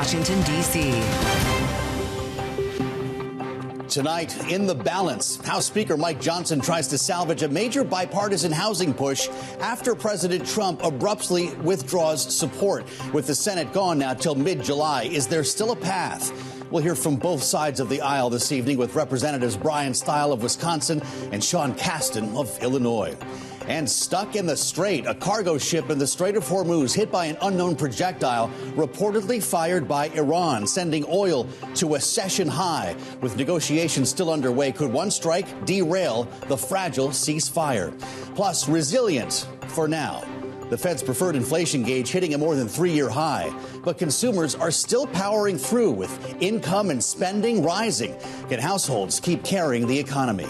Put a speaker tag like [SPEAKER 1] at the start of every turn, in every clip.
[SPEAKER 1] Washington, D.C.
[SPEAKER 2] Tonight, in the balance, House Speaker Mike Johnson tries to salvage a major bipartisan housing push after President Trump abruptly withdraws support. With the Senate gone now till mid-July, is there still a path? We'll hear from both sides of the aisle this evening with Representatives Bryan Steil of Wisconsin and Casten of Illinois. And stuck in the Strait, a cargo ship in the Strait of Hormuz hit by an unknown projectile reportedly fired by Iran, sending oil to a session high. With negotiations still underway, could one strike derail the fragile ceasefire? Plus, resilient for now. The Fed's preferred inflation gauge hitting a more than 3-year high. But consumers are still powering through with income and spending rising. Can households keep carrying the economy?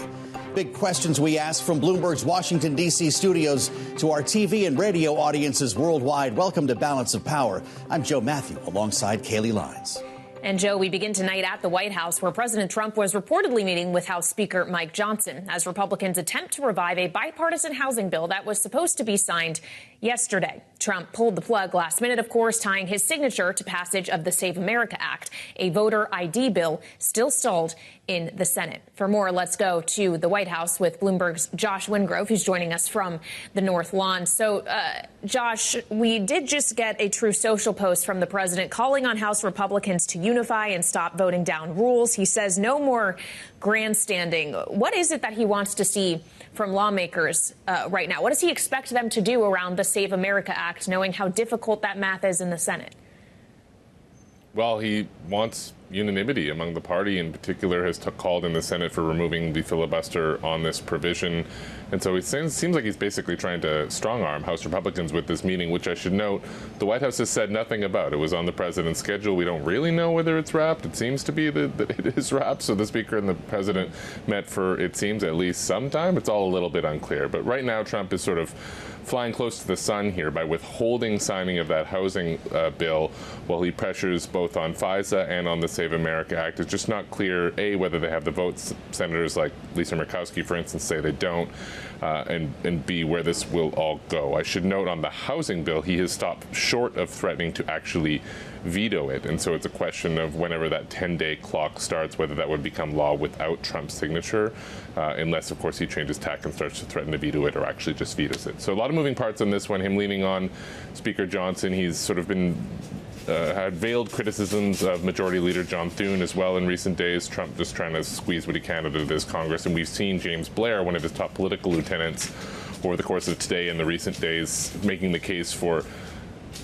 [SPEAKER 2] Big questions we ask from Bloomberg's Washington, D.C. studios to our TV and radio audiences worldwide. Welcome to Balance of Power. I'm Joe Matthew alongside Kaylee Lyons.
[SPEAKER 3] And, Joe, we begin tonight at the White House, where President Trump was reportedly meeting with House Speaker Mike Johnson as Republicans attempt to revive a bipartisan housing bill that was supposed to be signed yesterday. Trump pulled the plug last minute, of course, tying his signature to passage of the Save America Act, a voter ID bill still stalled in the Senate. For more, let's go to the White House with Bloomberg's Josh Wingrove, who's joining us from the North Lawn. So, Josh, we did just get a True Social post from the president calling on House Republicans to unify and stop voting down rules. He says no more grandstanding. What is it that he wants to see from lawmakers right now? What does he expect them to do around the Save America Act, knowing how difficult that math is in the Senate?
[SPEAKER 4] Well, he wants unanimity among the party. In particular, has called in the Senate for removing the filibuster on this provision. And so it seems like he's basically trying to strong-arm House Republicans with this meeting, which I should note the White House has said nothing about. It was on the president's schedule. We don't really know whether it's wrapped. It seems to be that it is wrapped. So the speaker and the president met for, it seems, at least some time. It's all a little bit unclear. But right now, Trump is sort of flying close to the sun here by withholding signing of that housing bill while he pressures both on FISA and on the Save America Act. It's just not clear, A, whether they have the votes. Senators like Lisa Murkowski, for instance, say they don't, and B, where this will all go. I should note on the housing bill, he has stopped short of threatening to actually veto it. And so it's a question of whenever that 10-day clock starts, whether that would become law without Trump's signature, unless, of course, he changes tack and starts to threaten to veto it or actually just vetoes it. So a lot of moving parts on this one, him leaning on Speaker Johnson. He's sort of been had veiled criticisms of Majority Leader John Thune as well in recent days. Trump just trying to squeeze what he can out of this Congress. And we've seen James Blair, one of his top political lieutenants, over the course of today and the recent days, making the case for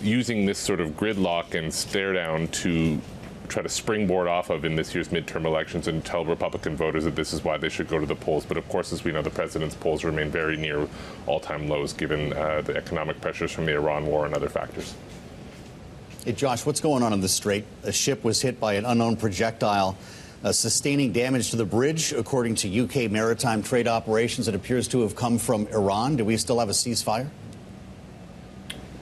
[SPEAKER 4] using this sort of gridlock and stare down to try to springboard off of in this year's midterm elections and tell Republican voters that this is why they should go to the polls. But of course, as we know, the president's polls remain very near all-time lows given the economic pressures from the Iran war and other factors.
[SPEAKER 2] Hey, Josh, what's going on in the Strait? A ship was hit by an unknown projectile, sustaining damage to the bridge. According to UK maritime trade operations, it appears to have come from Iran. Do we still have a ceasefire?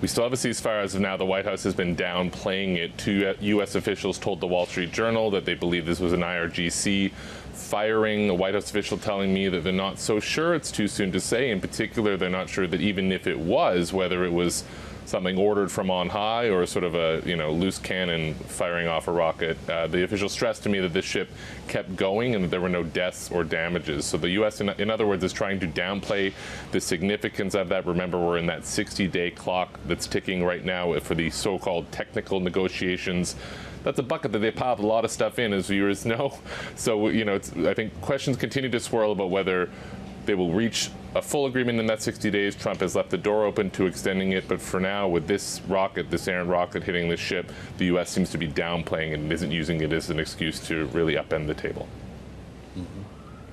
[SPEAKER 4] We still have a ceasefire as of now. The White House has been downplaying it. Two U.S. officials told the Wall Street Journal that they believe this was an IRGC firing. A White House official telling me that they're not so sure. It's too soon to say. In particular, they're not sure that even if it was, whether it was something ordered from on high or sort of a loose cannon firing off a rocket. The official stressed to me that this ship kept going and that there were no deaths or damages. So the U.S., in other words, is trying to downplay the significance of that. Remember, we're in that 60-day clock that's ticking right now for the so-called technical negotiations. That's a bucket that they piled a lot of stuff in, as viewers know. So, I think questions continue to swirl about whether they will reach a full agreement in that 60 days. Trump has left the door open to extending it. But for now, with this rocket, this errant rocket hitting this ship, the U.S. seems to be downplaying it and isn't using it as an excuse to really upend the table.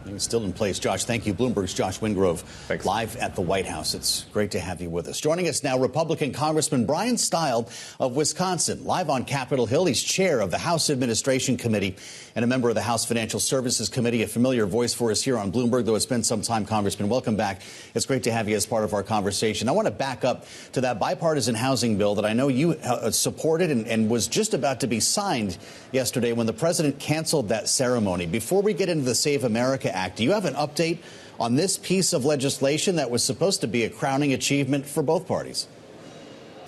[SPEAKER 2] It's still in place. Josh, thank you. Bloomberg's Josh Wingrove,
[SPEAKER 4] Thanks.
[SPEAKER 2] Live at the White House. It's great to have you with us. Joining us now, Republican Congressman Bryan Steil of Wisconsin, live on Capitol Hill. He's chair of the House Administration Committee and a member of the House Financial Services Committee, a familiar voice for us here on Bloomberg, though it's been some time. Congressman, welcome back. It's great to have you as part of our conversation. I want to back up to that bipartisan housing bill that I know you supported and was just about to be signed yesterday when the president canceled that ceremony. Before we get into the Save America Act, do you have an update on this piece of legislation that was supposed to be a crowning achievement for both parties?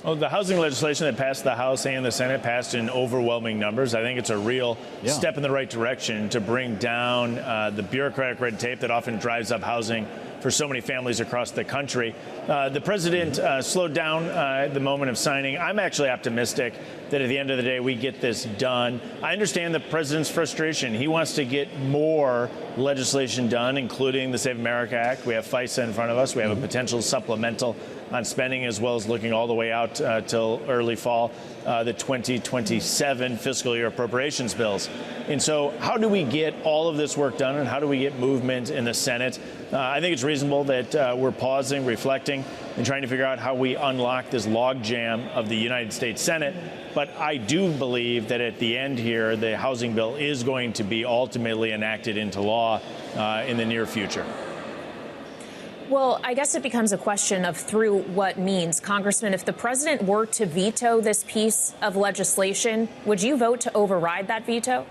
[SPEAKER 1] Well, the housing legislation that passed the House and the Senate passed in overwhelming numbers. I think it's a real step in the right direction to bring down the bureaucratic red tape that often drives up housing for so many families across the country. The president slowed down at the moment of signing. I'm actually optimistic that at the end of the day we get this done. I understand the president's frustration. He wants to get more legislation done, including the Save America Act. We have FISA in front of us. We have a potential supplemental on spending, as well as looking all the way out till early fall, the 2027 fiscal year appropriations bills. And so how do we get all of this work done, and how do we get movement in the Senate? I think it's reasonable that we're pausing, reflecting, and trying to figure out how we unlock this logjam of the United States Senate. But I do believe that at the end here, the housing bill is going to be ultimately enacted into law in the near future.
[SPEAKER 3] Well, I guess it becomes a question of through what means. Congressman, if the president were to veto this piece of legislation, would you vote to override that veto?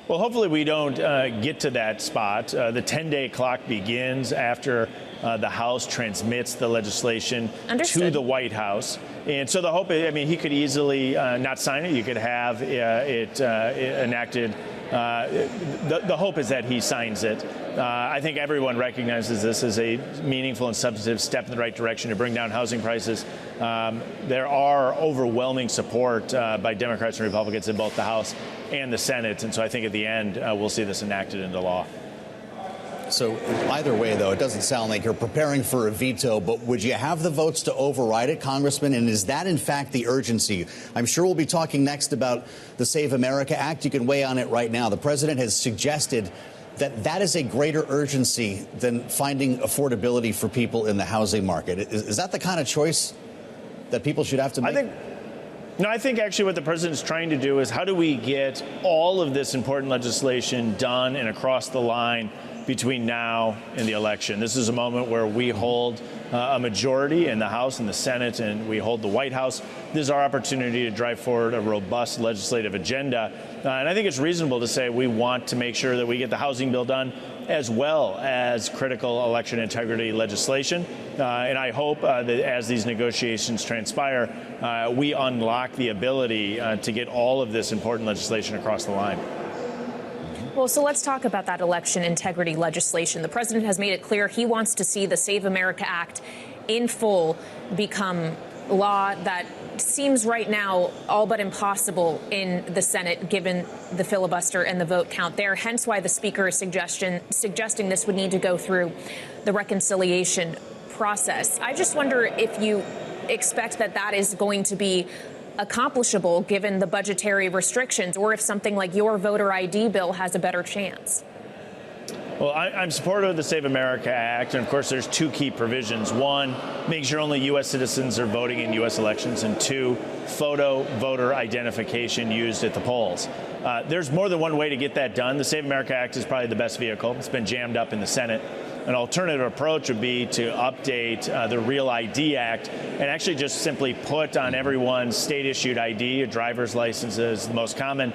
[SPEAKER 1] Well, hopefully we don't get to that spot. The 10-day clock begins after the House transmits the legislation to the White House. And so the hope is, I mean, he could easily not sign it. You could have it enacted. The hope is that he signs it. I think everyone recognizes this as a meaningful and substantive step in the right direction to bring down housing prices. There are overwhelming support by Democrats and Republicans in both the House and the Senate. And so I think at the end, we'll see this enacted into law.
[SPEAKER 2] So either way, though, it doesn't sound like you're preparing for a veto, but would you have the votes to override it, Congressman? And is that, in fact, the urgency? I'm sure we'll be talking next about the Save America Act. You can weigh on it right now. The president has suggested that that is a greater urgency than finding affordability for people in the housing market. Is that the kind of choice that people should have to make?
[SPEAKER 1] I think actually what the president is trying to do is how do we get all of this important legislation done and across the line between now and the election. This is a moment where we hold a majority in the House and the Senate, and we hold the White House. This is our opportunity to drive forward a robust legislative agenda. And I think it's reasonable to say we want to make sure that we get the housing bill done as well as critical election integrity legislation. And I hope that as these negotiations transpire, we unlock the ability to get all of this important legislation across the line.
[SPEAKER 3] Well, so let's talk about that election integrity legislation. The president has made it clear he wants to see the Save America Act in full become law. That seems right now all but impossible in the Senate, given the filibuster and the vote count there. Hence why the speaker is suggesting this would need to go through the reconciliation process. I just wonder if you expect that that is going to be accomplishable given the budgetary restrictions, or if something like your voter ID bill has a better chance.
[SPEAKER 1] Well, I'm supportive of the Save America Act, and of course there's two key provisions. One, make sure only U.S. citizens are voting in U.S. elections, and two, photo voter identification used at the polls. There's more than one way to get that done. The Save America Act is probably the best vehicle. It's been jammed up in the Senate. An alternative approach would be to update the Real ID Act and actually just simply put on everyone's state-issued ID, a driver's license is the most common,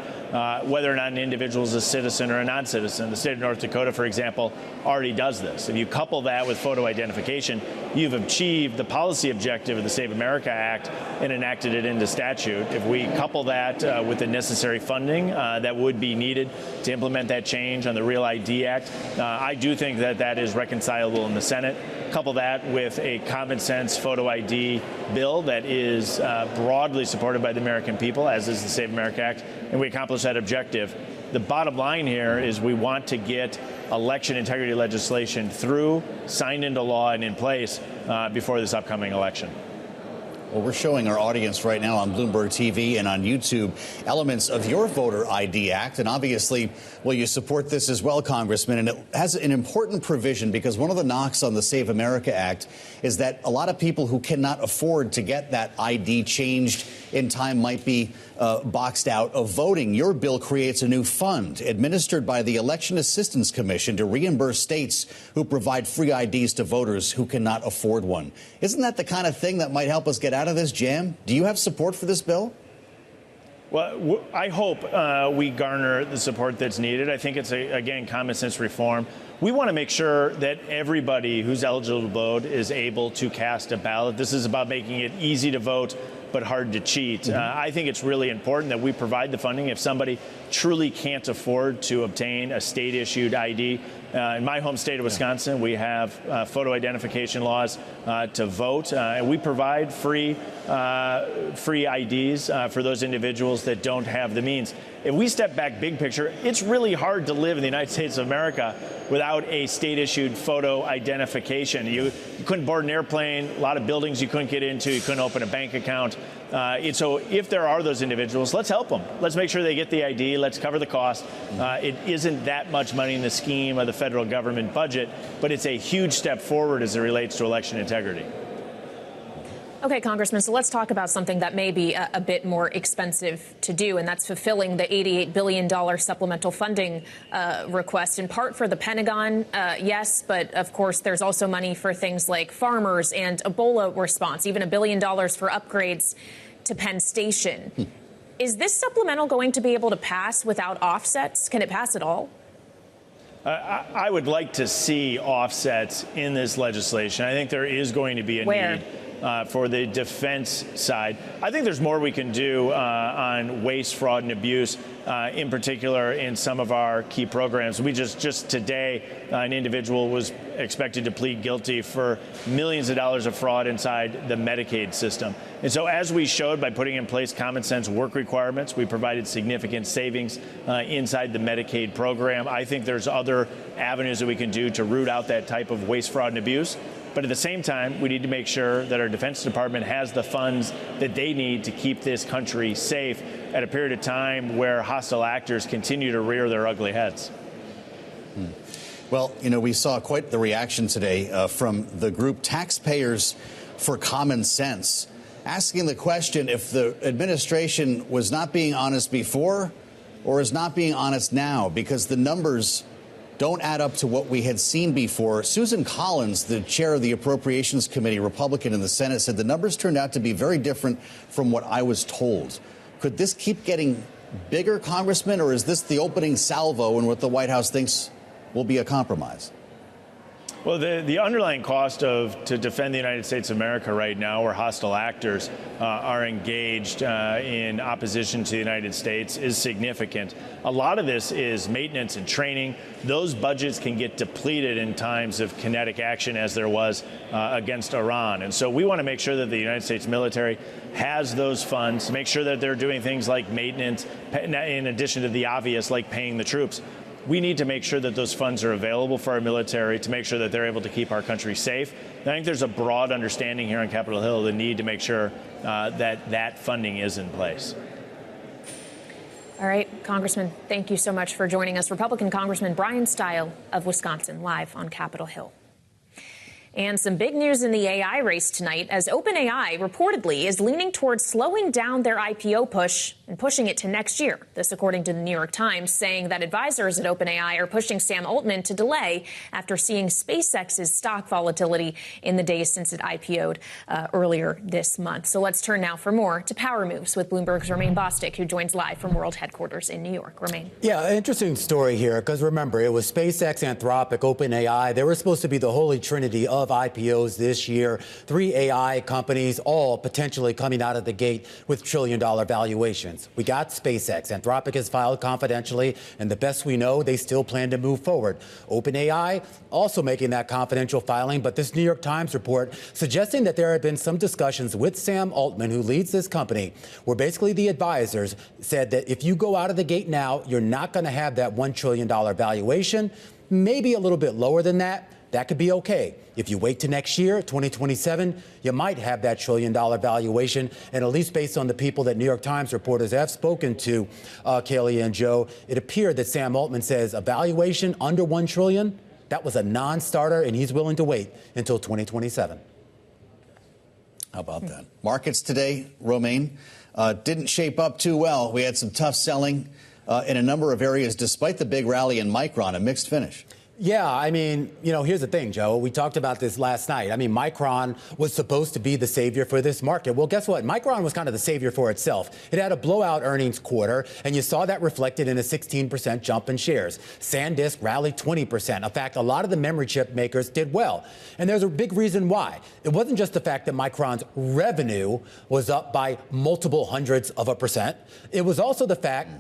[SPEAKER 1] whether or not an individual is a citizen or a non-citizen. The state of North Dakota, for example, already does this. If you couple that with photo identification, you've achieved the policy objective of the Save America Act and enacted it into statute. If we couple that with the necessary funding that would be needed to implement that change on the Real ID Act, I do think that that is reconcilable in the Senate. Couple that with a common sense photo ID bill that is broadly supported by the American people, as is the Save America Act, and we accomplish that objective. The bottom line here is we want to get election integrity legislation through, signed into law, and in place before this upcoming election.
[SPEAKER 2] Well, we're showing our audience right now on Bloomberg TV and on YouTube elements of your Voter ID Act. And obviously, well, you support this as well, Congressman. And it has an important provision because one of the knocks on the Save America Act is that a lot of people who cannot afford to get that ID changed in time might be boxed out of voting. Your bill creates a new fund administered by the Election Assistance Commission to reimburse states who provide free IDs to voters who cannot afford one. Isn't that the kind of thing that might help us get out of this jam? Do you have support for this bill?
[SPEAKER 1] Well, I hope we garner the support that's needed. I think it's, again, common sense reform. We want to make sure that everybody who's eligible to vote is able to cast a ballot. This is about making it easy to vote, but hard to cheat. I think it's really important that we provide the funding. If somebody truly can't afford to obtain a state-issued ID, in my home state of Wisconsin, we have photo identification laws to vote, and we provide free IDs for those individuals that don't have the means. If we step back big picture, it's really hard to live in the United States of America without a state-issued photo identification. You couldn't board an airplane, a lot of buildings you couldn't get into, you couldn't open a bank account. So if there are those individuals, let's help them. Let's make sure they get the ID. Let's cover the cost. It isn't that much money in the scheme of the federal government budget, but it's a huge step forward as it relates to election integrity.
[SPEAKER 3] Okay, Congressman, so let's talk about something that may be a bit more expensive to do, and that's fulfilling the $88 billion supplemental funding request, in part for the Pentagon, yes, but of course there's also money for things like farmers and Ebola response, even $1 billion for upgrades to Penn Station. Is this supplemental going to be able to pass without offsets? Can it pass at all?
[SPEAKER 1] I would like to see offsets in this legislation. I think there is going to be a need for the defense side. I think there's more we can do on waste, fraud, and abuse, in particular in some of our key programs. We just today, an individual was expected to plead guilty for millions of dollars of fraud inside the Medicaid system. And so as we showed by putting in place common sense work requirements, we provided significant savings inside the Medicaid program. I think there's other avenues that we can do to root out that type of waste, fraud, and abuse. But at the same time, we need to make sure that our Defense Department has the funds that they need to keep this country safe at a period of time where hostile actors continue to rear their ugly heads.
[SPEAKER 2] Well, you know, we saw quite the reaction today from the group Taxpayers for Common Sense, asking the question if the administration was not being honest before or is not being honest now, because the numbers don't add up to what we had seen before. Susan Collins, the chair of the Appropriations Committee, Republican in the Senate, said the numbers turned out to be very different from what I was told. Could this keep getting bigger, Congressman, or is this the opening salvo in what the White House thinks will be a compromise?
[SPEAKER 1] Well, the underlying cost to defend the United States of America right now, where hostile actors are engaged in opposition to the United States, is significant. A lot of this is maintenance and training. Those budgets can get depleted in times of kinetic action, as there was against Iran. And so we want to make sure that the United States military has those funds, make sure that they're doing things like maintenance, in addition to the obvious, like paying the troops. We need to make sure that those funds are available for our military to make sure that they're able to keep our country safe. And I think there's a broad understanding here on Capitol Hill the need to make sure that funding is in place.
[SPEAKER 3] All right, Congressman, thank you so much for joining us. Republican Congressman Bryan Steil of Wisconsin, live on Capitol Hill. And some big news in the AI race tonight, as OpenAI reportedly is leaning towards slowing down their IPO push and pushing it to next year. This according to the New York Times, saying that advisors at OpenAI are pushing Sam Altman to delay after seeing SpaceX's stock volatility in the days since it IPO'd earlier this month. So let's turn now for more to Power Moves with Bloomberg's Romaine Bostick, who joins live from World Headquarters in New York. Romaine.
[SPEAKER 5] Yeah, interesting story here, because remember, it was SpaceX, Anthropic, OpenAI. They were supposed to be the holy trinity of IPOs this year. 3 AI companies, all potentially coming out of the gate with trillion-dollar valuations. We got SpaceX. Anthropic has filed confidentially, and the best we know, they still plan to move forward. OpenAI also making that confidential filing, but this New York Times report suggesting that there have been some discussions with Sam Altman, who leads this company, where basically the advisors said that if you go out of the gate now, you're not going to have that $1 trillion valuation, maybe a little bit lower than that. That could be okay. If you wait to next year, 2027, you might have that $1 trillion valuation. And at least based on the people that New York Times reporters have spoken to, Kaylee and Joe, it appeared that Sam Altman says a valuation under $1 trillion, that was a non-starter, and he's willing to wait until 2027.
[SPEAKER 2] How about that? Markets today, Romaine, didn't shape up too well. We had some tough selling in a number of areas, despite the big rally in Micron, a mixed finish.
[SPEAKER 5] Yeah, I mean, here's the thing, Joe. We talked about this last night. I mean, Micron was supposed to be the savior for this market. Well, guess what? Micron was kind of the savior for itself. It had a blowout earnings quarter, and you saw that reflected in a 16% jump in shares. SanDisk rallied 20%. In fact, a lot of the memory chip makers did well. And there's a big reason why. It wasn't just the fact that Micron's revenue was up by multiple hundreds of a percent. It was also the fact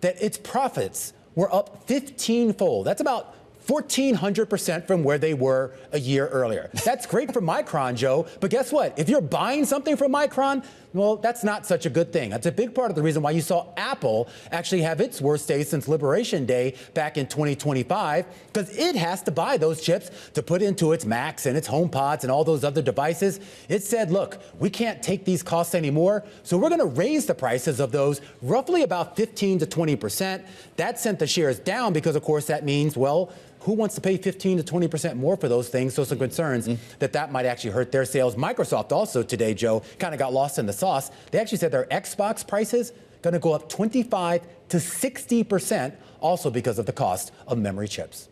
[SPEAKER 5] that its profits were up 15-fold. That's about 1,400% from where they were a year earlier. That's great for Micron, Joe. But guess what? If you're buying something from Micron, well, that's not such a good thing. That's a big part of the reason why you saw Apple actually have its worst day since Liberation Day back in 2025, because it has to buy those chips to put into its Macs and its HomePods and all those other devices. It said, look, we can't take these costs anymore, so we're going to raise the prices of those roughly about 15 to 20%. That sent the shares down because, of course, that means, well, who wants to pay 15 to 20% more for those things? So some concerns that might actually hurt their sales. Microsoft also today, Joe, kind of got lost in the sauce. They actually said their Xbox prices going to go up 25 to 60%, also because of the cost of memory chips.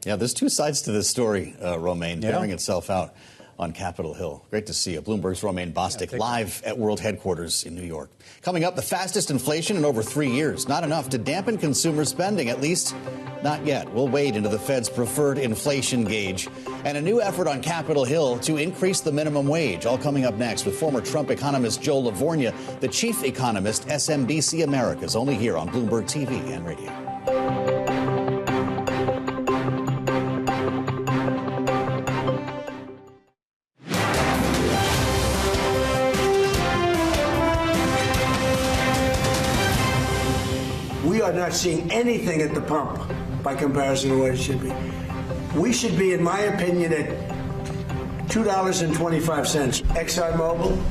[SPEAKER 2] Yeah, there's two sides to this story, Romaine, bearing itself out on Capitol Hill. Great to see you. Bloomberg's Romaine Bostick live at World Headquarters in New York. Coming up, the fastest inflation in over 3 years. Not enough to dampen consumer spending, at least not yet. We'll wade into the Fed's preferred inflation gauge and a new effort on Capitol Hill to increase the minimum wage. All coming up next with former Trump economist Joe LaVorgna, the chief economist, SMBC Americas, only here on Bloomberg TV and radio.
[SPEAKER 6] We are not seeing anything at the pump by comparison to what it should be. We should be, in my opinion, at $2.25. ExxonMobil,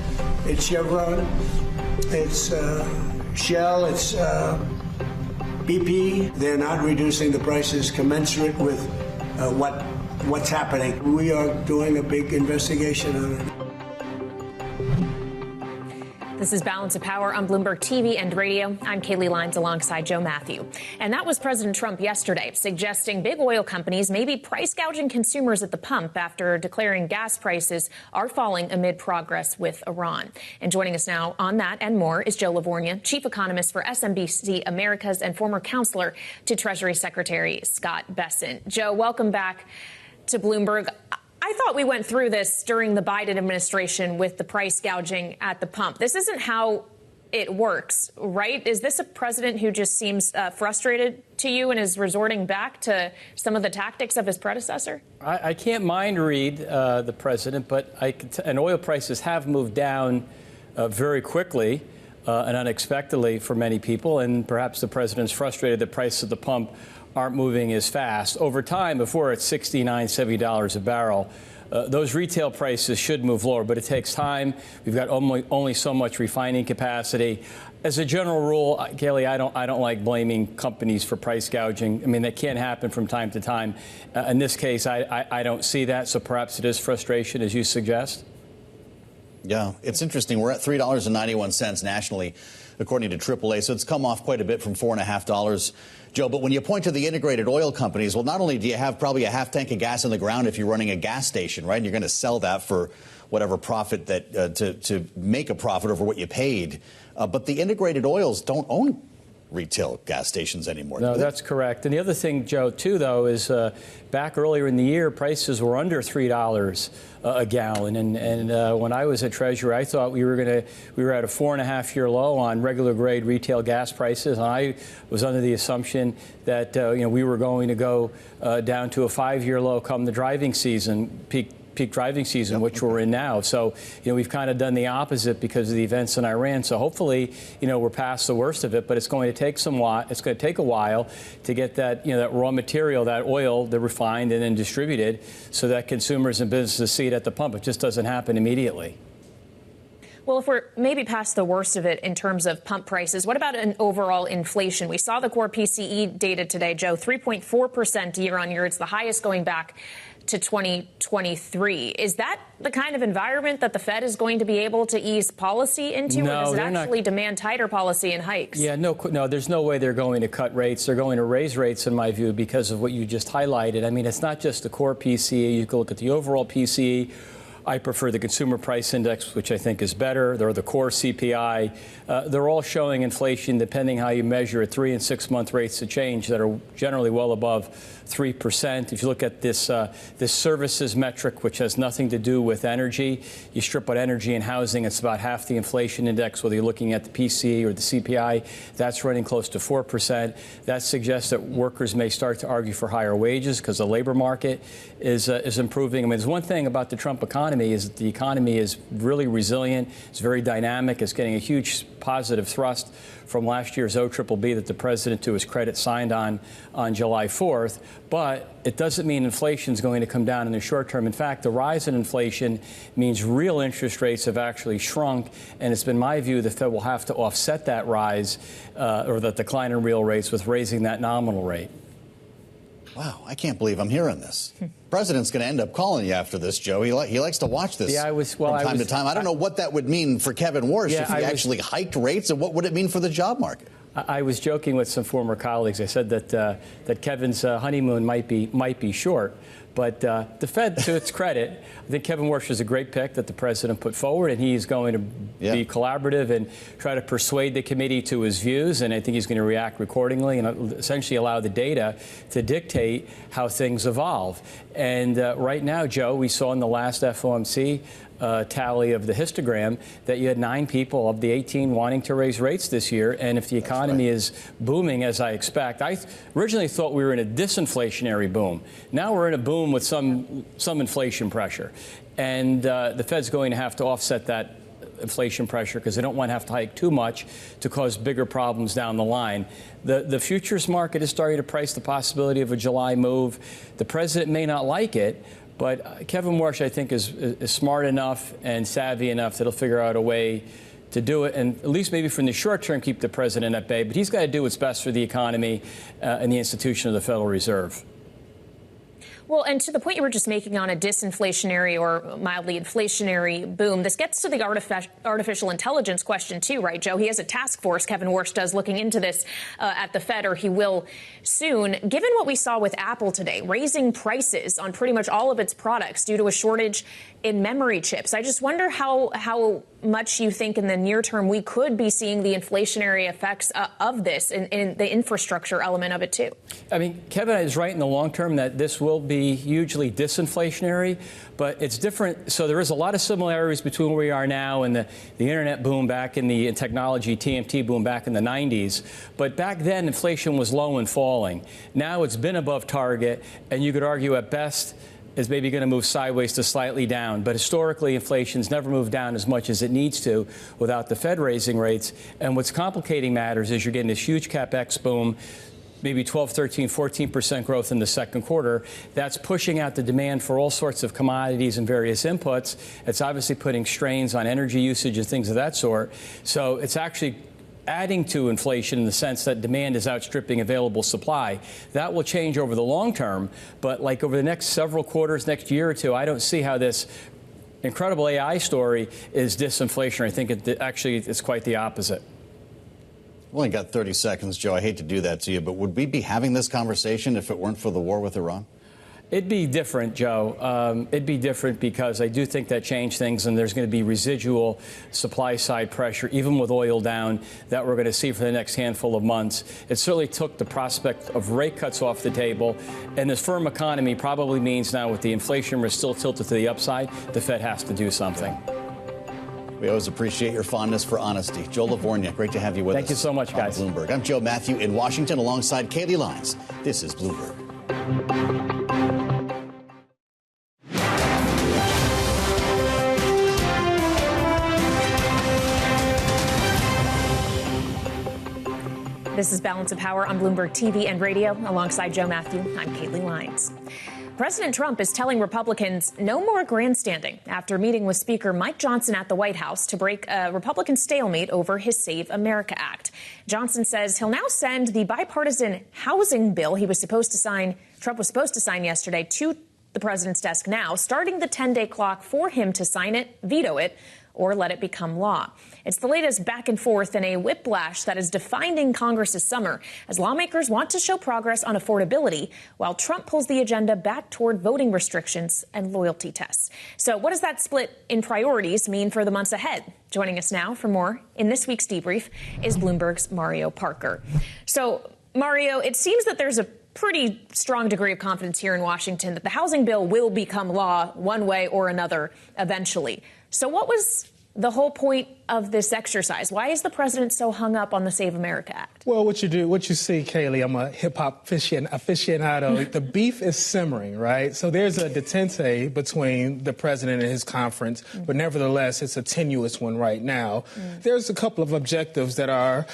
[SPEAKER 6] it's Chevron, it's Shell, it's BP. They're not reducing the prices commensurate with what's happening. We are doing a big investigation on it.
[SPEAKER 3] This is Balance of Power on Bloomberg TV and radio. I'm Kaylee Lyons alongside Joe Matthew. And that was President Trump yesterday, suggesting big oil companies may be price gouging consumers at the pump after declaring gas prices are falling amid progress with Iran. And joining us now on that and more is Joe LaVorgna, chief economist for SMBC Americas and former counselor to Treasury Secretary Scott Bessent. Joe, welcome back to Bloomberg. I thought we went through this during the Biden administration with the price gouging at the pump. This isn't how it works, right? Is this a president who just seems frustrated to you and is resorting back to some of the tactics of his predecessor?
[SPEAKER 7] I can't mind read the president, but and oil prices have moved down very quickly and unexpectedly for many people. And perhaps the president's frustrated the price at the pump aren't moving as fast. Over time, before it's $69, $70 a barrel, those retail prices should move lower, but it takes time. We've got only so much refining capacity. As a general rule, Kaylee, I don't like blaming companies for price gouging. I mean, that can happen from time to time. In this case, I don't see that, so perhaps it is frustration, as you suggest.
[SPEAKER 2] Yeah, it's interesting. We're at $3.91 nationally, according to AAA, so it's come off quite a bit from $4.50. Joe, but when you point to the integrated oil companies, well, not only do you have probably a half tank of gas in the ground if you're running a gas station, right, and you're going to sell that for whatever profit that to make a profit over what you paid, but the integrated oils don't own retail gas stations anymore.
[SPEAKER 7] No, that's correct. And the other thing, Joe, too, though, is back earlier in the year, prices were under $3 a gallon. And when I was at Treasury, I thought we were at a 4.5-year low on regular grade retail gas prices. And I was under the assumption that we were going to go down to a 5-year low come the driving season, peak driving season, which we're in now. So, we've kind of done the opposite because of the events in Iran. So hopefully, we're past the worst of it, but it's going to take it's going to take a while to get that, that raw material, that oil, the refined and then distributed so that consumers and businesses see it at the pump. It just doesn't happen immediately.
[SPEAKER 3] Well, if we're maybe past the worst of it in terms of pump prices, what about an overall inflation? We saw the core PCE data today, Joe, 3.4% year on year. It's the highest going back to 2023. Is that the kind of environment that the Fed is going to be able to ease policy into?
[SPEAKER 7] No,
[SPEAKER 3] or does it
[SPEAKER 7] they're
[SPEAKER 3] actually
[SPEAKER 7] not.
[SPEAKER 3] Demand tighter policy and hikes?
[SPEAKER 7] Yeah, no, there's no way they're going to cut rates. They're going to raise rates, in my view, because of what you just highlighted. I mean, it's not just the core PCE. You can look at the overall PCE. I prefer the consumer price index, which I think is better. They're the core CPI. They're all showing inflation, depending how you measure it, 3- and 6-month rates of change that are generally well above 3%. If you look at this services metric, which has nothing to do with energy, you strip out energy and housing, it's about half the inflation index, whether you're looking at the PCE or the CPI. That's running close to 4%. That suggests that workers may start to argue for higher wages because the labor market is improving. I mean, there's one thing about the Trump economy is that the economy is really resilient. It's very dynamic. It's getting a huge positive thrust from last year's OBBB that the president, to his credit, signed on July 4th. But it doesn't mean inflation is going to come down in the short term. In fact, the rise in inflation means real interest rates have actually shrunk. And it's been my view the Fed will have to offset that rise or that decline in real rates with raising that nominal rate.
[SPEAKER 2] Wow, I can't believe I'm hearing this. President's going to end up calling you after this, Joe. He likes to watch this from time to time. I don't know what that would mean for Kevin Warsh if he actually hiked rates, and what would it mean for the job market?
[SPEAKER 7] I was joking with some former colleagues. I said that Kevin's honeymoon might be short. But the Fed, to its credit, I think Kevin Warsh is a great pick that the president put forward, and he's going to be collaborative and try to persuade the committee to his views. And I think he's going to react accordingly and essentially allow the data to dictate how things evolve. And right now, Joe, we saw in the last FOMC tally of the histogram that you had 9 people of the 18 wanting to raise rates this year. And if the economy is booming, as I expect, I originally thought we were in a disinflationary boom. Now we're in a boom with some inflation pressure. And the Fed's going to have to offset that inflation pressure because they don't want to have to hike too much to cause bigger problems down the line. The futures market is starting to price the possibility of a July move. The president may not like it, but Kevin Warsh, I think, is smart enough and savvy enough that he'll figure out a way to do it, and at least maybe from the short term keep the president at bay. But he's got to do what's best for the economy and the institution of the Federal Reserve.
[SPEAKER 3] Well, and to the point you were just making on a disinflationary or mildly inflationary boom, this gets to the artificial intelligence question, too, right, Joe? He has a task force, Kevin Warsh does, looking into this at the Fed, or he will soon. Given what we saw with Apple today, raising prices on pretty much all of its products due to a shortage in memory chips, I just wonder how much you think in the near term we could be seeing the inflationary effects of this in the infrastructure element of it, too. I mean,
[SPEAKER 7] Kevin is right in the long term that this will be hugely disinflationary, but it's different. So there is a lot of similarities between where we are now and the internet boom back in the technology TMT boom back in the 90s. But back then, inflation was low and falling. Now it's been above target, and you could argue at best is maybe going to move sideways to slightly down. But historically, inflation's never moved down as much as it needs to without the Fed raising rates. And what's complicating matters is you're getting this huge CapEx boom, maybe 12, 13, 14% growth in the second quarter. That's pushing out the demand for all sorts of commodities and various inputs. It's obviously putting strains on energy usage and things of that sort. So it's actually adding to inflation in the sense that demand is outstripping available supply. That will change over the long term, but like over the next several quarters, next year or two, I don't see how this incredible AI story is disinflationary. I think it's quite the opposite.
[SPEAKER 2] We've only got 30 seconds, Joe. I hate to do that to you, but would we be having this conversation if it weren't for the war with Iran?
[SPEAKER 7] It'd be different, Joe. It'd be different because I do think that changed things, and there's going to be residual supply-side pressure, even with oil down, that we're going to see for the next handful of months. It certainly took the prospect of rate cuts off the table, and this firm economy probably means now with the inflation risk still tilted to the upside, the Fed has to do something.
[SPEAKER 2] We always appreciate your fondness for honesty. Joe LaVorgna, great to have you with us.
[SPEAKER 7] Thank you so much, guys.
[SPEAKER 2] Bloomberg. I'm Joe Matthew in Washington alongside Kaylee Lyons. This is Bloomberg.
[SPEAKER 3] The This is Balance of Power on Bloomberg TV and radio. Alongside Joe Matthew, I'm Caitlin Lyons. President Trump is telling Republicans no more grandstanding after meeting with Speaker Mike Johnson at the White House to break a Republican stalemate over his Save America Act. Johnson says he'll now send the bipartisan housing bill Trump was supposed to sign yesterday to the president's desk now, starting the 10-day clock for him to sign it, veto it, or let it become law. It's the latest back and forth in a whiplash that is defining Congress's summer as lawmakers want to show progress on affordability while Trump pulls the agenda back toward voting restrictions and loyalty tests. So what does that split in priorities mean for the months ahead? Joining us now for more in this week's Debrief is Bloomberg's Mario Parker. So, Mario, it seems that there's a pretty strong degree of confidence here in Washington that the housing bill will become law one way or another eventually. So what was the whole point of this exercise? Why is the president so hung up on the Save America Act?
[SPEAKER 8] Well, what you see, Kaylee, I'm a hip-hop aficionado. The beef is simmering, right? So there's a detente between the president and his conference, but nevertheless, it's a tenuous one right now. There's a couple of objectives that are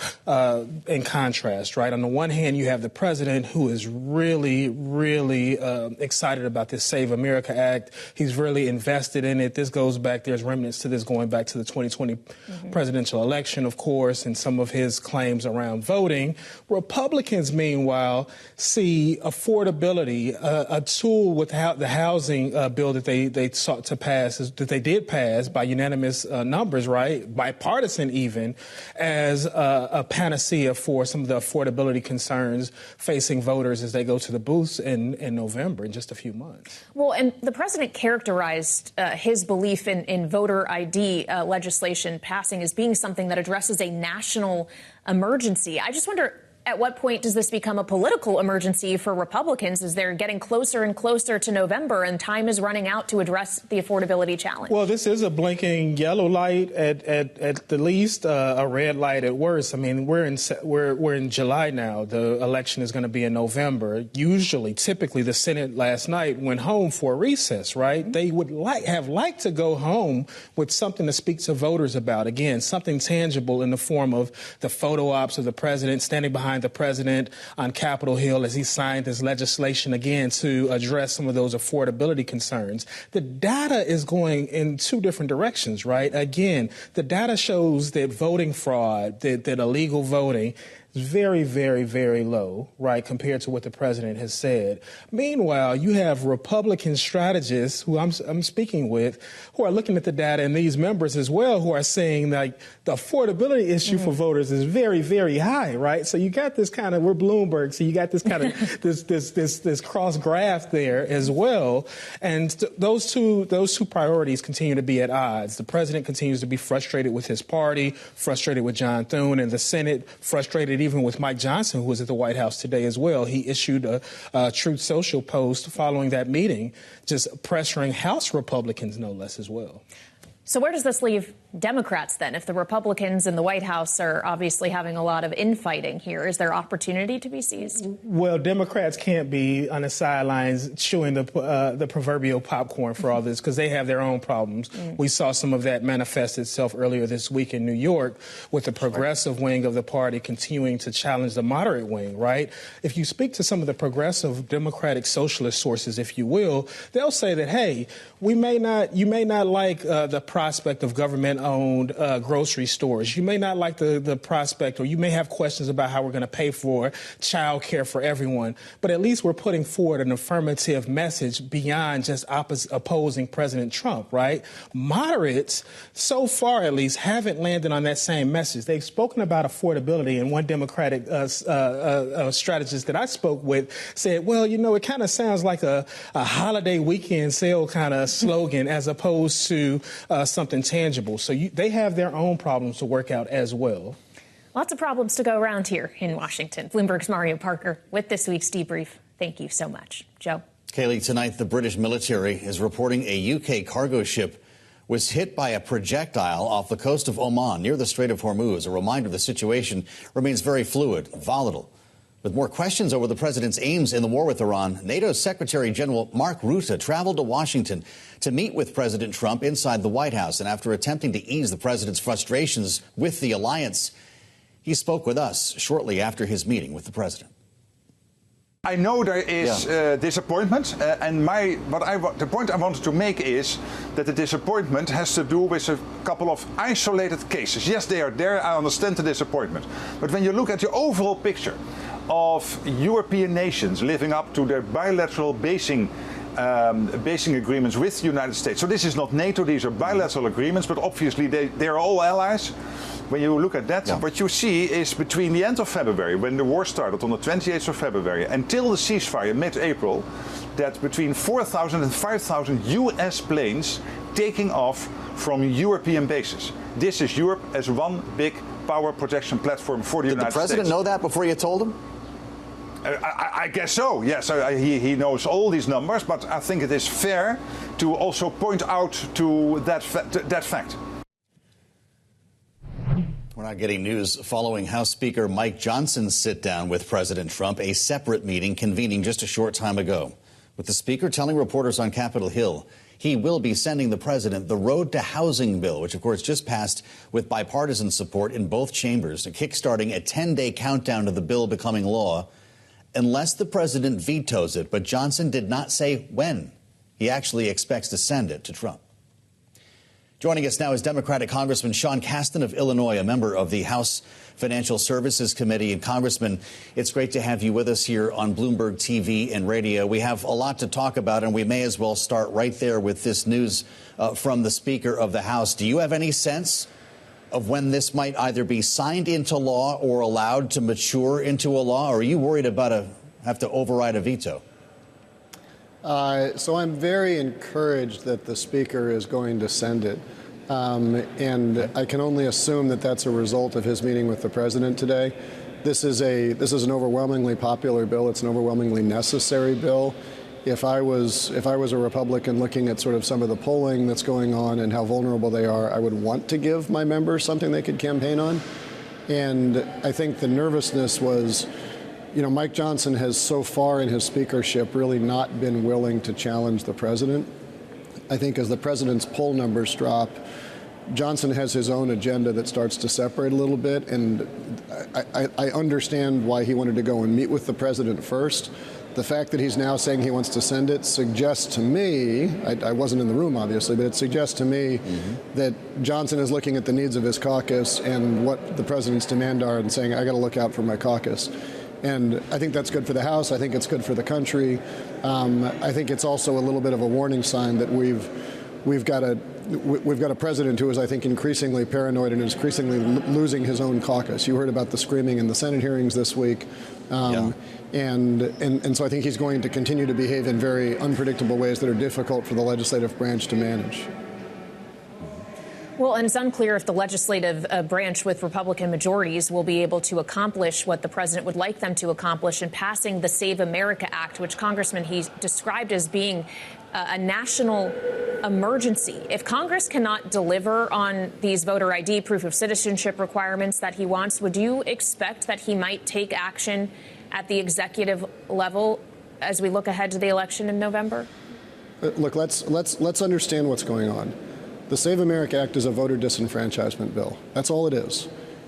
[SPEAKER 8] in contrast, right? On the one hand, you have the president who is really, really excited about this Save America Act. He's really invested in it. This goes back, there's remnants to this going back to the 2020 presidential election, of course, and some of his claims around voting. Republicans, meanwhile, see affordability, a tool with the housing bill that they sought to pass, that they did pass by unanimous numbers, right, bipartisan even, as a panacea for some of the affordability concerns facing voters as they go to the booths in November, in just a few months.
[SPEAKER 3] Well, and the president characterized his belief in voter ID legislation passing as being something that addresses a national emergency. I just wonder, at what point does this become a political emergency for Republicans as they're getting closer and closer to November and time is running out to address the affordability challenge?
[SPEAKER 8] Well, this is a blinking yellow light at the least, a red light at worst. I mean, we're in July now. The election is going to be in November. Typically, the Senate last night went home for a recess, right? They would have liked to go home with something to speak to voters about. Again, something tangible in the form of the photo ops of the president standing behind the president on Capitol Hill as he signed his legislation again to address some of those affordability concerns. The data is going in two different directions, right? Again, the data shows that voting fraud, that illegal voting is very, very, very low, right, compared to what the president has said. Meanwhile, you have Republican strategists who I'm speaking with who are looking at the data, and these members as well, who are saying like the affordability issue for voters is very, very high, right? So you got this kind of, we're Bloomberg, so you got this kind of this cross graph there as well, and those two priorities continue to be at odds. The president continues to be frustrated with his party, frustrated with John Thune, and the Senate frustrated even with Mike Johnson, who was at the White House today as well. He issued a Truth Social post following that meeting, just pressuring House Republicans, no less, as well.
[SPEAKER 3] So where does this leave Democrats then? If the Republicans in the White House are obviously having a lot of infighting here, is there opportunity to be seized?
[SPEAKER 8] Well, Democrats can't be on the sidelines chewing the proverbial popcorn for all this because they have their own problems. We saw some of that manifest itself earlier this week in New York with the progressive wing of the party continuing to challenge the moderate wing, right? If you speak to some of the progressive Democratic socialist sources, if you will, they'll say that, hey, you may not like the prospect of government-owned grocery stores. You may not like the prospect, or you may have questions about how we're going to pay for child care for everyone, but at least we're putting forward an affirmative message beyond just opposing President Trump, right? Moderates, so far at least, haven't landed on that same message. They've spoken about affordability, and one Democratic strategist that I spoke with said, well, you know, it kind of sounds like a holiday weekend sale kind of slogan as opposed to something tangible. So they have their own problems to work out as well.
[SPEAKER 3] Lots of problems to go around here in Washington. Bloomberg's Mario Parker with this week's Debrief. Thank you so much. Joe.
[SPEAKER 2] Kaylee, tonight the British military is reporting a UK cargo ship was hit by a projectile off the coast of Oman near the Strait of Hormuz. A reminder the situation remains very fluid, volatile. With more questions over the president's aims in the war with Iran, NATO's Secretary General Mark Rutte traveled to Washington to meet with President Trump inside the White House. And after attempting to ease the president's frustrations with the alliance, He spoke with us shortly after his meeting with the president.
[SPEAKER 9] I know there is disappointment, and the point I wanted to make is that the disappointment has to do with a couple of isolated cases. Yes, they are there. I understand the disappointment. But when you look at the overall picture of European nations living up to their bilateral basing agreements with the United States. So this is not NATO, these are bilateral agreements, but obviously they are all allies. When you look at that, what you see is between the end of February, when the war started on the 28th of February, until the ceasefire mid-April, that between 4,000 and 5,000 US planes taking off from European bases. This is Europe as one big power projection platform for the United States.
[SPEAKER 2] Did the president know that before you told him?
[SPEAKER 9] I guess so, yes. He knows all these numbers, but I think it is fair to also point out to that fact.
[SPEAKER 2] We're not getting news following House Speaker Mike Johnson's sit-down with President Trump, a separate meeting convening just a short time ago, with the Speaker telling reporters on Capitol Hill he will be sending the president the Road to Housing bill, which, of course, just passed with bipartisan support in both chambers, kickstarting a 10-day countdown to the bill becoming law, unless the president vetoes it. But Johnson did not say when he actually expects to send it to Trump. Joining us now is Democratic Congressman Casten of Illinois, a member of the House Financial Services Committee. And Congressman, it's great to have you with us here on Bloomberg TV and radio. We have a lot to talk about, and we may as well start right there with this news from the Speaker of the House. Do you have any sense of when this might either be signed into law or allowed to mature into a law? Or are you worried about have to override a veto?
[SPEAKER 10] So I'm very encouraged that the Speaker is going to send it. And I can only assume that that's a result of his meeting with the President today. This is an overwhelmingly popular bill. It's an overwhelmingly necessary bill. If I was a Republican looking at sort of some of the polling that's going on and how vulnerable they are, I would want to give my members something they could campaign on. And I think the nervousness was, Mike Johnson has so far in his speakership really not been willing to challenge the president. I think as the president's poll numbers drop, Johnson has his own agenda that starts to separate a little bit. And I understand why he wanted to go and meet with the president first. The fact that he's now saying he wants to send it suggests to me, I wasn't in the room obviously, but it suggests to me that Johnson is looking at the needs of his caucus and what the president's demand are and saying, I got to look out for my caucus. And I think that's good for the House. I think it's good for the country. I think it's also a little bit of a warning sign that we've got a president who is, I think, increasingly paranoid and is increasingly losing his own caucus. You heard about the screaming in the Senate hearings this week. And so I think he's going to continue to behave in very unpredictable ways that are difficult for the legislative branch to manage.
[SPEAKER 3] Well, and it's unclear if the legislative branch with Republican majorities will be able to accomplish what the president would like them to accomplish in passing the Save America Act, which, Congressman, he described as being a national emergency. If Congress cannot deliver on these voter ID, proof of citizenship requirements that he wants, would you expect that he might take action at the executive level as we look ahead to the election in November?
[SPEAKER 10] Look, let's understand what's going on. The Save America Act is a voter disenfranchisement bill. That's all it is.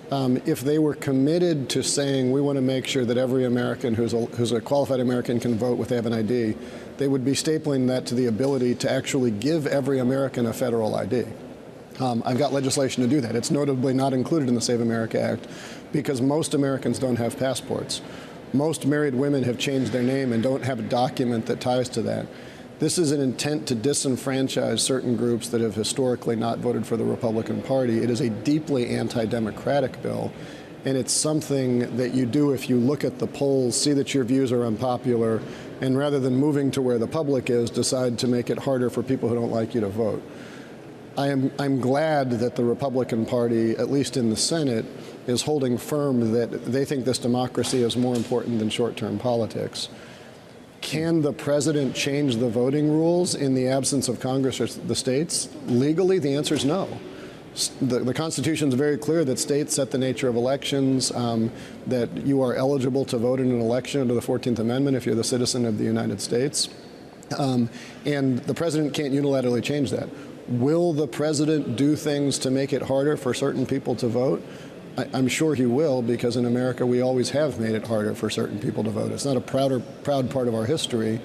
[SPEAKER 10] If they were committed to saying we want to make sure that every American who's a qualified American can vote with they have an ID, they would be stapling that to the ability to actually give every American a federal ID. I've got legislation to do that. It's notably not included in the Save America Act because most Americans don't have passports. Most married women have changed their name and don't have a document that ties to that. This is an intent to disenfranchise certain groups that have historically not voted for the Republican Party. It is a deeply anti-democratic bill, and it's something that you do if you look at the polls, see that your views are unpopular, and rather than moving to where the public is, decide to make it harder for people who don't like you to vote. I'm glad that the Republican Party, at least in the Senate, is holding firm that they think this democracy is more important than short-term politics. Can the president change the voting rules in the absence of Congress or the states? Legally, the answer is no. The Constitution is very clear that states set the nature of elections, that you are eligible to vote in an election under the 14th Amendment if you're the citizen of the United States. And the president can't unilaterally change that. Will the president do things to make it harder for certain people to vote? I'm sure he will, because in America we always have made it harder for certain people to vote. It's not a proud part of our history,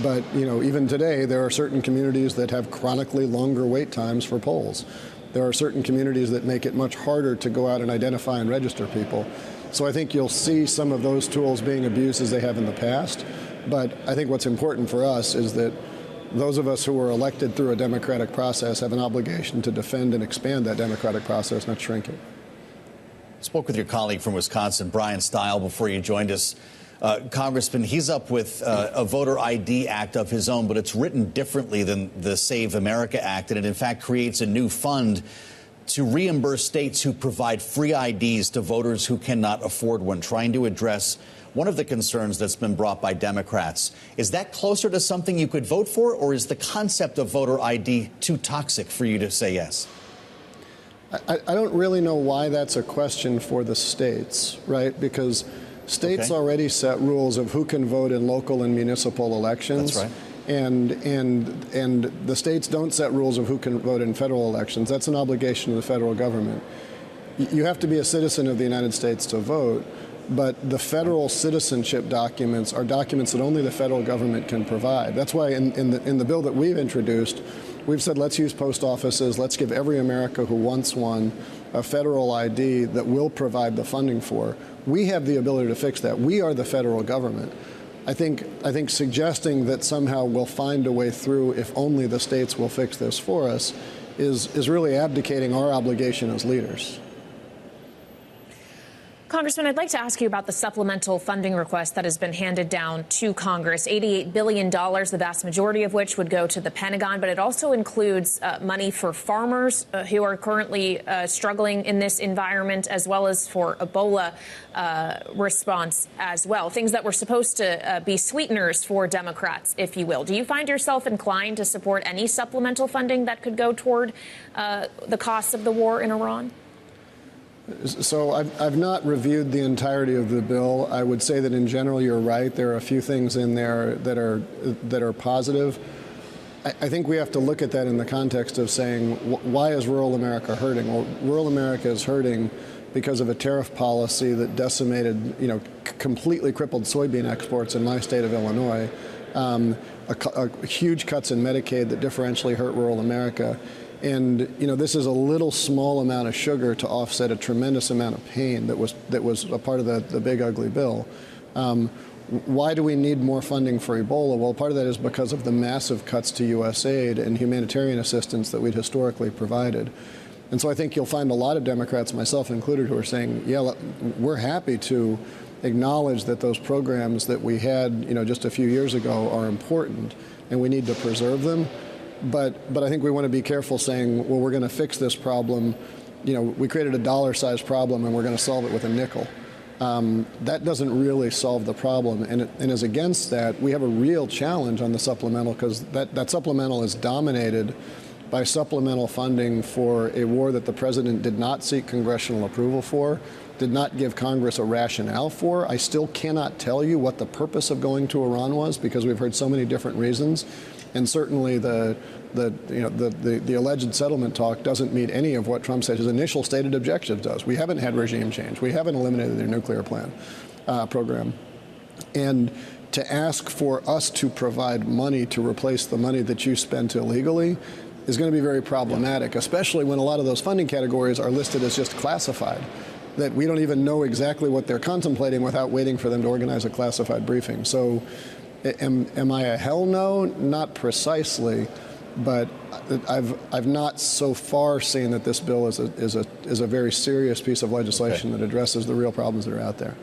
[SPEAKER 10] but even today there are certain communities that have chronically longer wait times for polls. There are certain communities that make it much harder to go out and identify and register people. So I think you'll see some of those tools being abused as they have in the past. But I think what's important for us is that those of us who were elected through a democratic process have an obligation to defend and expand that democratic process, not shrink it.
[SPEAKER 2] Spoke with your colleague from Wisconsin, Bryan Steil, before you joined us. Congressman, he's up with a voter ID act of his own, but it's written differently than the Save America Act, and it in fact creates a new fund to reimburse states who provide free IDs to voters who cannot afford one, trying to address one of the concerns that's been brought by Democrats. Is that closer to something you could vote for, or is the concept of voter ID too toxic for you to say yes?
[SPEAKER 10] I don't really know why that's a question for the states, right? Because states already set rules of who can vote in local and municipal elections.
[SPEAKER 2] That's right.
[SPEAKER 10] And the states don't set rules of who can vote in federal elections. That's an obligation of the federal government. You have to be a citizen of the United States to vote, but the federal citizenship documents are documents that only the federal government can provide. That's why in the bill that we've introduced, we've said let's use post offices, let's give every American who wants one a federal ID that we'll provide the funding for. We have the ability to fix that. We are the federal government. I think suggesting that somehow we'll find a way through if only the states will fix this for us is really abdicating our obligation as leaders.
[SPEAKER 3] Congressman, I'd like to ask you about the supplemental funding request that has been handed down to Congress. $88 billion, the vast majority of which would go to the Pentagon, but it also includes money for farmers who are currently struggling in this environment, as well as for Ebola response as well. Things that were supposed to be sweeteners for Democrats, if you will. Do you find yourself inclined to support any supplemental funding that could go toward the costs of the war in Iran?
[SPEAKER 10] So I've not reviewed the entirety of the bill. I would say that in general you're right. There are a few things in there that are positive. I think we have to look at that in the context of saying, why is rural America hurting? Well, rural America is hurting because of a tariff policy that decimated, completely crippled soybean exports in my state of Illinois, huge cuts in Medicaid that differentially hurt rural America. And this is a little small amount of sugar to offset a tremendous amount of pain that was a part of the big ugly bill. Why do we need more funding for Ebola? Well, part of that is because of the massive cuts to U.S. aid and humanitarian assistance that we'd historically provided. And so I think you'll find a lot of Democrats, myself included, who are saying, yeah, we're happy to acknowledge that those programs that we had, just a few years ago are important and we need to preserve them. But I think we want to be careful saying, well, we're going to fix this problem. We created a dollar-sized problem and we're going to solve it with a nickel. That doesn't really solve the problem. And as against that, we have a real challenge on the supplemental, because that supplemental is dominated by supplemental funding for a war that the president did not seek congressional approval for, did not give Congress a rationale for. I still cannot tell you what the purpose of going to Iran was, because we've heard so many different reasons. And certainly the alleged settlement talk doesn't meet any of what Trump said his initial stated objective does. We haven't had regime change. We haven't eliminated their nuclear program. And to ask for us to provide money to replace the money that you spent illegally is going to be very problematic, especially when a lot of those funding categories are listed as just classified, that we don't even know exactly what they're contemplating without waiting for them to organize a classified briefing. So am I a hell no? Not precisely, but I've not so far seen that this bill is a very serious piece of legislation that addresses the real problems that are out there.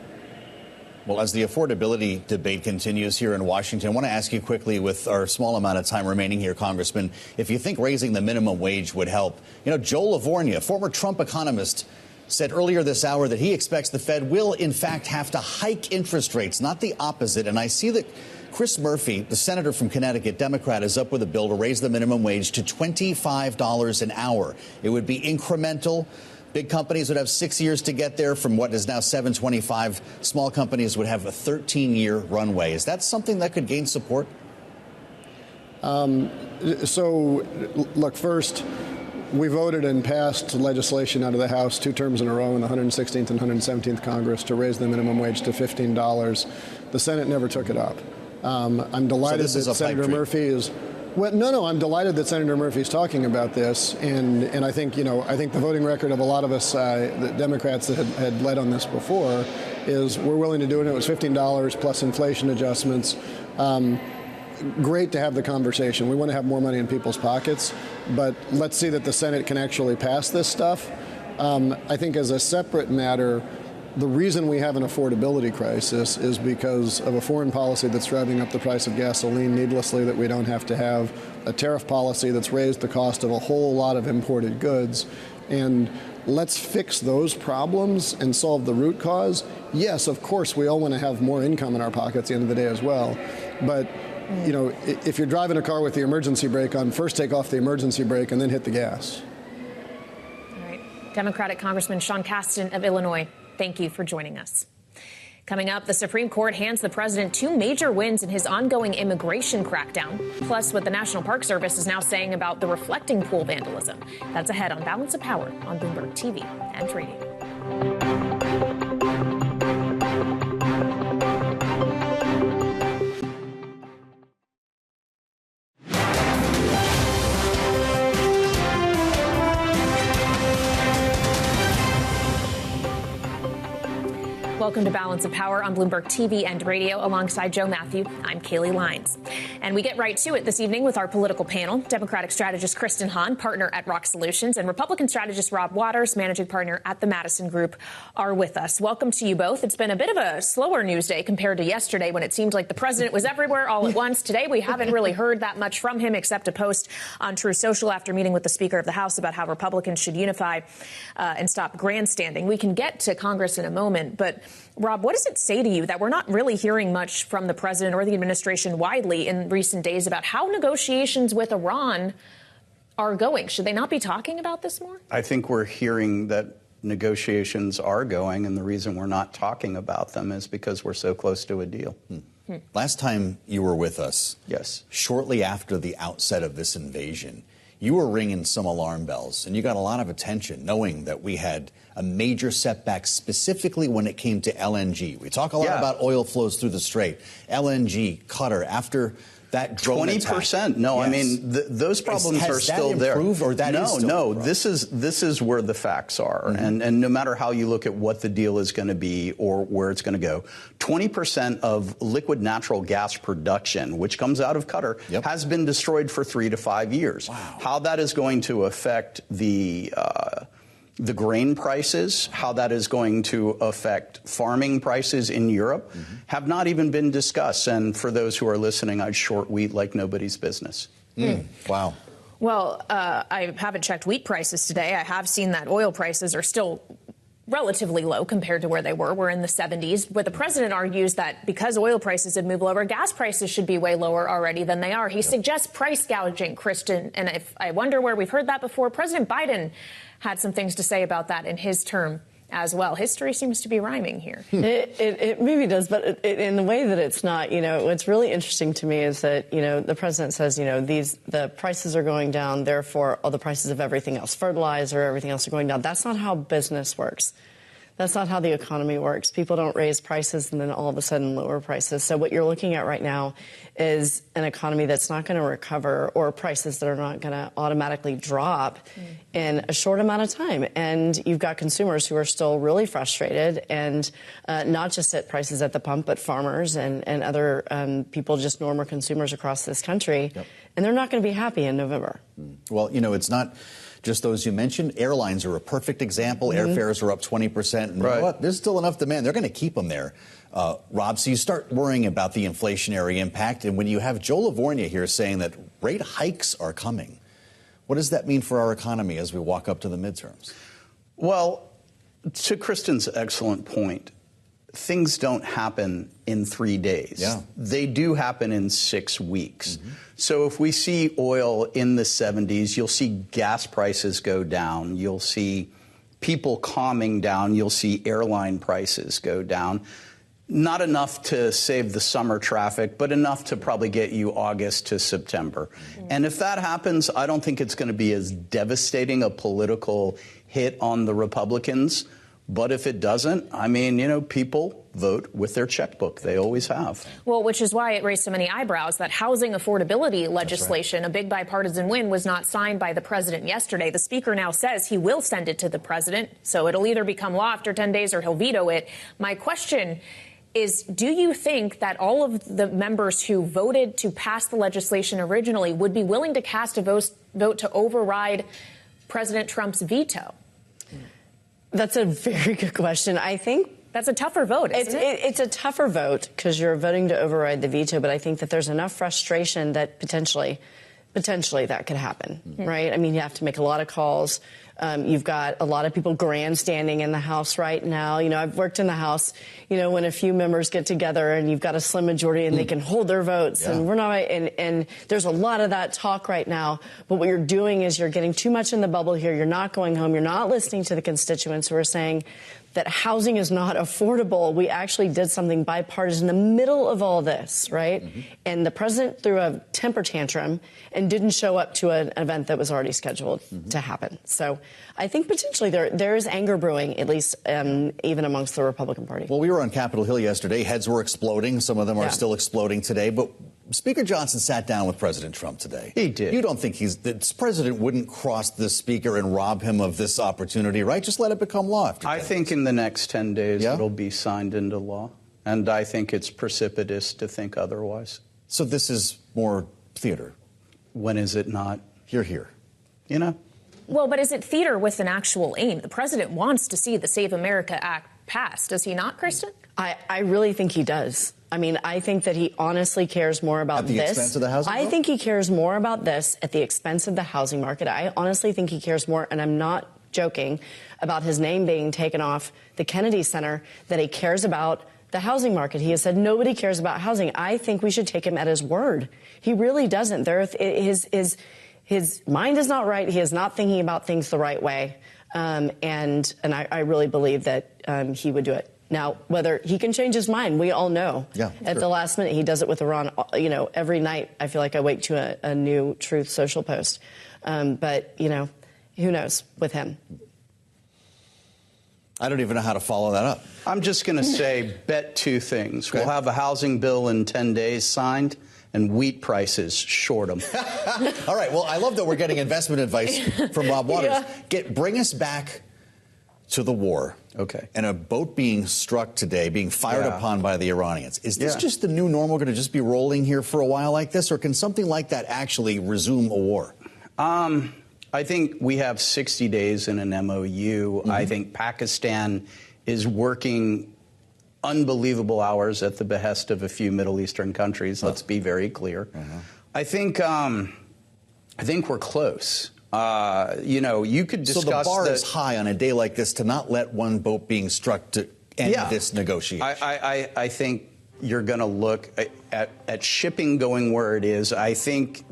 [SPEAKER 2] Well, as the affordability debate continues here in Washington, I want to ask you quickly, with our small amount of time remaining here, Congressman, if you think raising the minimum wage would help. Joe LaVorgna, former Trump economist, said earlier this hour that he expects the Fed will, in fact, have to hike interest rates, not the opposite. And I see that Chris Murphy, the senator from Connecticut, Democrat, is up with a bill to raise the minimum wage to $25 an hour. It would be incremental. Big companies would have 6 years to get there from what is now $7.25. Small companies would have a 13-year runway. Is that something that could gain support?
[SPEAKER 10] So, look, first, We voted and passed legislation out of the House 2 terms in a row in the 116th and 117th Congress to raise the minimum wage to $15. The Senate never took it up. I'm delighted that Senator Murphy is. Well, no. I'm delighted that Senator Murphy's talking about this, and I think I think the voting record of a lot of us, the Democrats that had led on this before, is we're willing to do it. It was $15 plus inflation adjustments. Great to have the conversation. We want to have more money in people's pockets, but let's see that the Senate can actually pass this stuff. I think as a separate matter, the reason we have an affordability crisis is because of a foreign policy that's driving up the price of gasoline needlessly, that we don't have to have, a tariff policy that's raised the cost of a whole lot of imported goods. And let's fix those problems and solve the root cause. Yes, of course, we all want to have more income in our pockets at the end of the day as well. But if you're driving a car with the emergency brake on, first take off the emergency brake and then hit the gas.
[SPEAKER 3] All right. Democratic Congressman Sean Casten of Illinois, thank you for joining us. Coming up, the Supreme Court hands the president 2 major wins in his ongoing immigration crackdown, plus what the National Park Service is now saying about the reflecting pool vandalism. That's ahead on Balance of Power on Bloomberg TV and Radio. Welcome to Balance of Power on Bloomberg TV and Radio. Alongside Joe Matthew, I'm Kaylee Lyons. And we get right to it this evening with our political panel. Democratic strategist Kristen Hahn, partner at Rock Solutions, and Republican strategist Rob Waters, managing partner at the Madison Group, are with us. Welcome to you both. It's been a bit of a slower news day compared to yesterday when it seemed like the president was everywhere all at once. Today, we haven't really heard that much from him except a post on True Social after meeting with the Speaker of the House about how Republicans should unify and stop grandstanding. We can get to Congress in a moment, but Rob, what does it say to you that we're not really hearing much from the president or the administration widely in recent days about how negotiations with Iran are going? Should they not be talking about this more?
[SPEAKER 11] I think we're hearing that negotiations are going, and the reason we're not talking about them is because we're so close to a deal.
[SPEAKER 2] Last time you were with us,
[SPEAKER 11] yes,
[SPEAKER 2] shortly after the outset of this invasion, you were ringing some alarm bells, and you got a lot of attention knowing that we had a major setback specifically when it came to LNG. We talk a lot about oil flows through the Strait. LNG, Qatar, after that drone
[SPEAKER 11] 20%.
[SPEAKER 2] attack.
[SPEAKER 11] No, yes. I mean, those problems are still there.
[SPEAKER 2] Or that
[SPEAKER 11] no,
[SPEAKER 2] is still
[SPEAKER 11] no. This is where the facts are, and no matter how you look at what the deal is going to be or where it's going to go, 20% of liquid natural gas production, which comes out of Qatar, has been destroyed for 3 to 5 years.
[SPEAKER 2] Wow.
[SPEAKER 11] How that is going to affect the grain prices, how that is going to affect farming prices in Europe, have not even been discussed. And for those who are listening, I'd short wheat like nobody's business.
[SPEAKER 2] Wow.
[SPEAKER 3] Well, I haven't checked wheat prices today. I have seen that oil prices are still relatively low compared to where they were. We're in the 70s. But the president argues that because oil prices have moved lower, gas prices should be way lower already than they are. He suggests price gouging, Kristen. And if I wonder where we've heard that before. President Biden had some things to say about that in his term as well. History seems to be rhyming here.
[SPEAKER 12] It maybe does, but in the way that it's not. What's really interesting to me is that, the president says, the prices are going down, therefore all the prices of everything else, fertilizer, everything else are going down. That's not how business works. That's not how the economy works. People don't raise prices and then all of a sudden lower prices. So what you're looking at right now is an economy that's not going to recover, or prices that are not going to automatically drop in a short amount of time. And you've got consumers who are still really frustrated, and not just at prices at the pump, but farmers and other people, just normal consumers across this country. And they're not going to be happy in November.
[SPEAKER 2] Well, it's not just those you mentioned. Airlines are a perfect example. Airfares are up 20%. And you know what? There's still enough demand. They're going to keep them there. Rob, so you start worrying about the inflationary impact. And when you have Joe LaVorgna here saying that rate hikes are coming, what does that mean for our economy as we walk up to the midterms?
[SPEAKER 11] Well, to Kristen's excellent point, things don't happen in 3 days. They do happen in 6 weeks. So if we see oil in the 70s, you'll see gas prices go down. You'll see people calming down. You'll see airline prices go down. Not enough to save the summer traffic, but enough to probably get you August to September. And if that happens, I don't think it's going to be as devastating a political hit on the Republicans. But if it doesn't, I mean, people vote with their checkbook. They always have.
[SPEAKER 3] Well, which is why it raised so many eyebrows that housing affordability legislation, a big bipartisan win, was not signed by the president yesterday. The speaker now says he will send it to the president, so it'll either become law after 10 days or he'll veto it. My question is, do you think that all of the members who voted to pass the legislation originally would be willing to cast a vote to override President Trump's veto?
[SPEAKER 12] That's a very good question. I think
[SPEAKER 3] that's a tougher vote, isn't it?
[SPEAKER 12] It's a tougher vote because you're voting to override the veto, but I think that there's enough frustration that potentially that could happen, right? I mean, you have to make a lot of calls. You've got a lot of people grandstanding in the House right now. I've worked in the House, when a few members get together and you've got a slim majority and they can hold their votes and we're not, and there's a lot of that talk right now. But what you're doing is you're getting too much in the bubble here. You're not going home. You're not listening to the constituents who are saying that housing is not affordable. We actually did something bipartisan in the middle of all this, right? And the president threw a temper tantrum and didn't show up to an event that was already scheduled to happen. So I think potentially there is anger brewing, at least even amongst the Republican Party.
[SPEAKER 2] Well, we were on Capitol Hill yesterday. Heads were exploding. Some of them are still exploding today. But Speaker Johnson sat down with President Trump today. He did. You don't think the president wouldn't cross the speaker and rob him of this opportunity, right? Just let it become law.
[SPEAKER 11] I think in the next 10 days it'll be signed into law. And I think it's precipitous to think otherwise.
[SPEAKER 2] So this is more theater.
[SPEAKER 11] When is it not?
[SPEAKER 2] Here.
[SPEAKER 3] Well, but is it theater with an actual aim? The president wants to see the Save America Act passed. Does he not, Kristen?
[SPEAKER 12] I really think he does. I mean, I think that he honestly cares more about this.
[SPEAKER 2] At the expense of the housing market?
[SPEAKER 12] I think he cares more about this at the expense of the housing market. I honestly think he cares more, and I'm not joking, about his name being taken off the Kennedy Center, that he cares about the housing market. He has said nobody cares about housing. I think we should take him at his word. He really doesn't. His mind is not right. He is not thinking about things the right way. And I really believe that he would do it. Now, whether he can change his mind, we all know. At the last minute, he does it with Iran. Every night, I feel like I wake to a new Truth Social post. But, who knows with him?
[SPEAKER 2] I don't even know how to follow that up.
[SPEAKER 11] I'm just going to say, bet two things. Okay. We'll have a housing bill in 10 days signed, and wheat prices, short them.
[SPEAKER 2] All right. Well, I love that we're getting investment advice from Rob Waters. Bring us back to the war.
[SPEAKER 11] Okay.
[SPEAKER 2] And a boat being struck today, being fired upon by the Iranians. Is this just the new normal, going to just be rolling here for a while like this, or can something like that actually resume a war?
[SPEAKER 11] I think we have 60 days in an MOU. I think Pakistan is working unbelievable hours at the behest of a few Middle Eastern countries. Let's be very clear. I think we're close. You could discuss.
[SPEAKER 2] So the bar is high on a day like this to not let one boat being struck to end this negotiation.
[SPEAKER 11] I think you're going to look at shipping going where it is. I think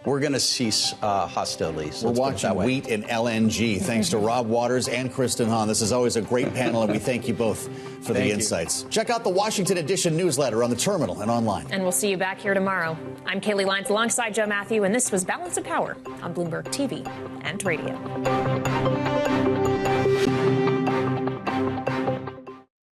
[SPEAKER 11] we're going to cease hostilities.
[SPEAKER 2] We're watching wheat and LNG. Thanks to Rob Waters and Kristen Hahn. This is always a great panel, and we thank you both for the insights. Check out the Washington Edition newsletter on the terminal and online.
[SPEAKER 3] And we'll see you back here tomorrow. I'm Kaylee Lyons alongside Joe Matthew, and this was Balance of Power on Bloomberg TV and Radio.